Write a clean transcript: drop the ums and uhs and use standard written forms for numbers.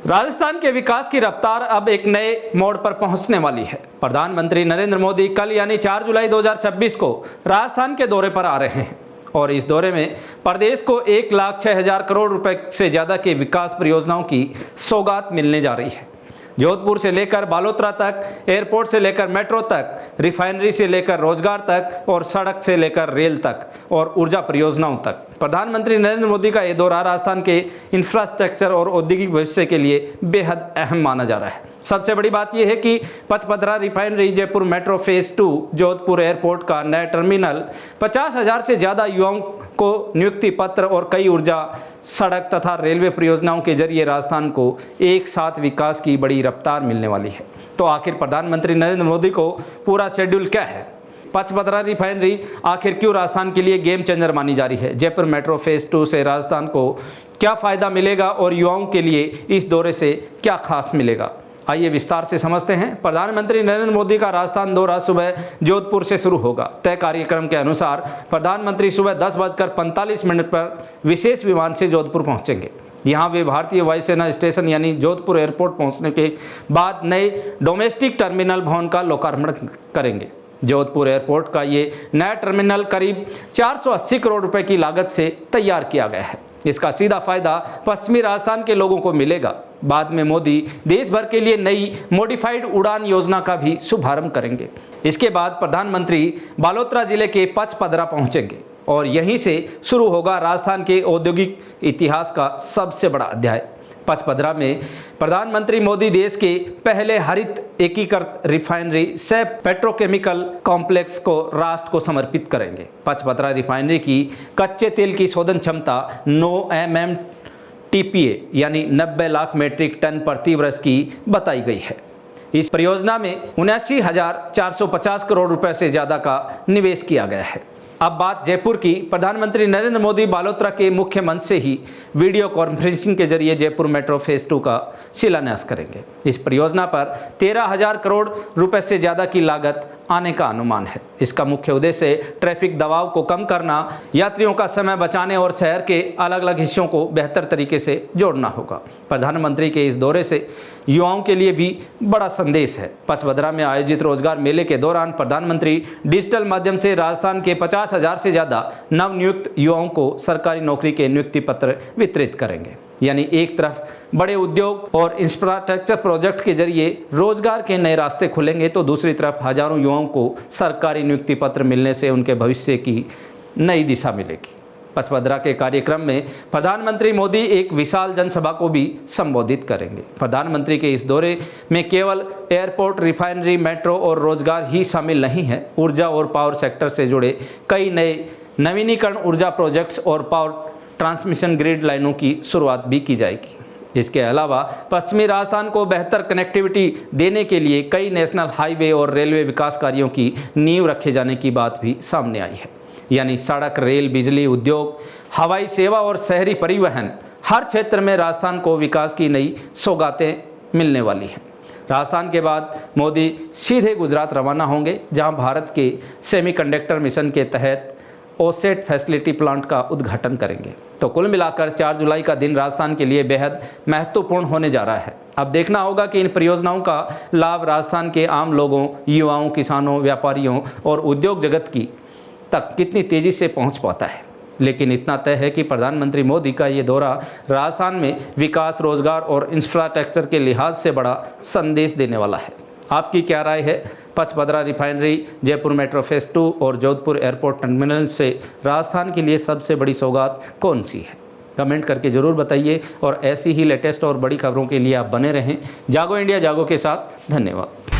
राजस्थान के विकास की रफ्तार अब एक नए मोड़ पर पहुंचने वाली है। प्रधानमंत्री नरेंद्र मोदी कल यानी 4 जुलाई 2026 को राजस्थान के दौरे पर आ रहे हैं और इस दौरे में प्रदेश को 1,06,000 करोड़ रुपए से ज्यादा के विकास परियोजनाओं की सौगात मिलने जा रही है। जोधपुर से लेकर बालोतरा तक, एयरपोर्ट से लेकर मेट्रो तक, रिफाइनरी से लेकर रोजगार तक और सड़क से लेकर रेल तक और ऊर्जा परियोजनाओं तक प्रधानमंत्री नरेंद्र मोदी का ये दौरा राजस्थान के इंफ्रास्ट्रक्चर और औद्योगिक भविष्य के लिए बेहद अहम माना जा रहा है। सबसे बड़ी बात यह है कि Pachpadra refinery, Jaipur metro phase 2, Jodhpur airport का नया टर्मिनल, 50,000 से ज़्यादा युवाओं को नियुक्ति पत्र और कई ऊर्जा, सड़क तथा रेलवे परियोजनाओं के जरिए राजस्थान को एक साथ विकास की बड़ी रफ्तार मिलने वाली है। तो आखिर प्रधानमंत्री नरेंद्र मोदी को पूरा शेड्यूल क्या है? पचपदरा रिफाइनरी आखिर क्यों राजस्थान के लिए गेम चेंजर मानी जा रही है? जयपुर मेट्रो फेज 2 से राजस्थान को क्या फ़ायदा मिलेगा और युवाओं के लिए इस दौरे से क्या खास मिलेगा? आइए विस्तार से समझते हैं। प्रधानमंत्री नरेंद्र मोदी का राजस्थान दौरा सुबह जोधपुर से शुरू होगा। तय कार्यक्रम के अनुसार प्रधानमंत्री सुबह 10:45 पर विशेष विमान से जोधपुर पहुंचेंगे। यहां वे भारतीय वायुसेना स्टेशन यानी जोधपुर एयरपोर्ट पहुंचने के बाद नए डोमेस्टिक टर्मिनल भवन का लोकार्पण करेंगे। जोधपुर एयरपोर्ट का ये नया टर्मिनल करीब 480 करोड़ रुपए की लागत से तैयार किया गया है। इसका सीधा फायदा पश्चिमी राजस्थान के लोगों को मिलेगा। बाद में मोदी देश भर के लिए नई मॉडिफाइड उड़ान योजना का भी शुभारंभ करेंगे। इसके बाद प्रधानमंत्री बालोतरा जिले के पचपदरा पहुंचेंगे और यहीं से शुरू होगा राजस्थान के औद्योगिक इतिहास का सबसे बड़ा अध्याय। पचपदरा में प्रधानमंत्री मोदी देश के पहले हरित एकीकृत रिफाइनरी सैप पेट्रोकेमिकल कॉम्प्लेक्स को राष्ट्र को समर्पित करेंगे। पचपदरा रिफाइनरी की कच्चे तेल की शोधन क्षमता 9 MMTPA यानी 90 लाख मीट्रिक टन प्रति वर्ष की बताई गई है। इस परियोजना में 79,450 करोड़ रुपए से ज्यादा का निवेश किया गया है। अब बात जयपुर की। प्रधानमंत्री नरेंद्र मोदी बालोतरा के मुख्य मंच से ही वीडियो कॉन्फ्रेंसिंग के जरिए जयपुर मेट्रो फेज 2 का शिलान्यास करेंगे। इस परियोजना पर 13,000 करोड़ रुपए से ज़्यादा की लागत आने का अनुमान है। इसका मुख्य उद्देश्य ट्रैफिक दबाव को कम करना, यात्रियों का समय बचाने और शहर के अलग अलग हिस्सों को बेहतर तरीके से जोड़ना होगा। प्रधानमंत्री के इस दौरे से युवाओं के लिए भी बड़ा संदेश है। पचपदरा में आयोजित रोजगार मेले के दौरान प्रधानमंत्री डिजिटल माध्यम से राजस्थान के 50,000 से ज़्यादा नवनियुक्त युवाओं को सरकारी नौकरी के नियुक्ति पत्र वितरित करेंगे। यानी एक तरफ बड़े उद्योग और इंफ्रास्ट्रक्चर प्रोजेक्ट के जरिए रोजगार के नए रास्ते खुलेंगे, तो दूसरी तरफ हजारों युवाओं को सरकारी नियुक्ति पत्र मिलने से उनके भविष्य की नई दिशा मिलेगी। पचपदरा के कार्यक्रम में प्रधानमंत्री मोदी एक विशाल जनसभा को भी संबोधित करेंगे। प्रधानमंत्री के इस दौरे में केवल एयरपोर्ट, रिफाइनरी, मेट्रो और रोजगार ही शामिल नहीं है। ऊर्जा और पावर सेक्टर से जुड़े कई नए नवीनीकरण ऊर्जा प्रोजेक्ट्स और पावर ट्रांसमिशन ग्रिड लाइनों की शुरुआत भी की जाएगी। इसके अलावा पश्चिमी राजस्थान को बेहतर कनेक्टिविटी देने के लिए कई नेशनल हाईवे और रेलवे विकास कार्यों की नींव रखे जाने की बात भी सामने आई है। यानी सड़क, रेल, बिजली, उद्योग, हवाई सेवा और शहरी परिवहन, हर क्षेत्र में राजस्थान को विकास की नई सौगातें मिलने वाली हैं। राजस्थान के बाद मोदी सीधे गुजरात रवाना होंगे, जहां भारत के सेमीकंडक्टर मिशन के तहत ओसेट फैसिलिटी प्लांट का उद्घाटन करेंगे। तो कुल मिलाकर 4 जुलाई का दिन राजस्थान के लिए बेहद महत्वपूर्ण होने जा रहा है। अब देखना होगा कि इन परियोजनाओं का लाभ राजस्थान के आम लोगों, युवाओं, किसानों, व्यापारियों और उद्योग जगत की तक कितनी तेज़ी से पहुंच पाता है। लेकिन इतना तय है कि प्रधानमंत्री मोदी का ये दौरा राजस्थान में विकास, रोजगार और इंफ्रास्ट्रक्चर के लिहाज से बड़ा संदेश देने वाला है। आपकी क्या राय है? Pachpadra refinery, Jaipur metro phase 2 और जोधपुर एयरपोर्ट टर्मिनल से राजस्थान के लिए सबसे बड़ी सौगात कौन सी है? कमेंट करके ज़रूर बताइए और ऐसी ही लेटेस्ट और बड़ी खबरों के लिए आप बने रहें जागो इंडिया जागो के साथ। धन्यवाद।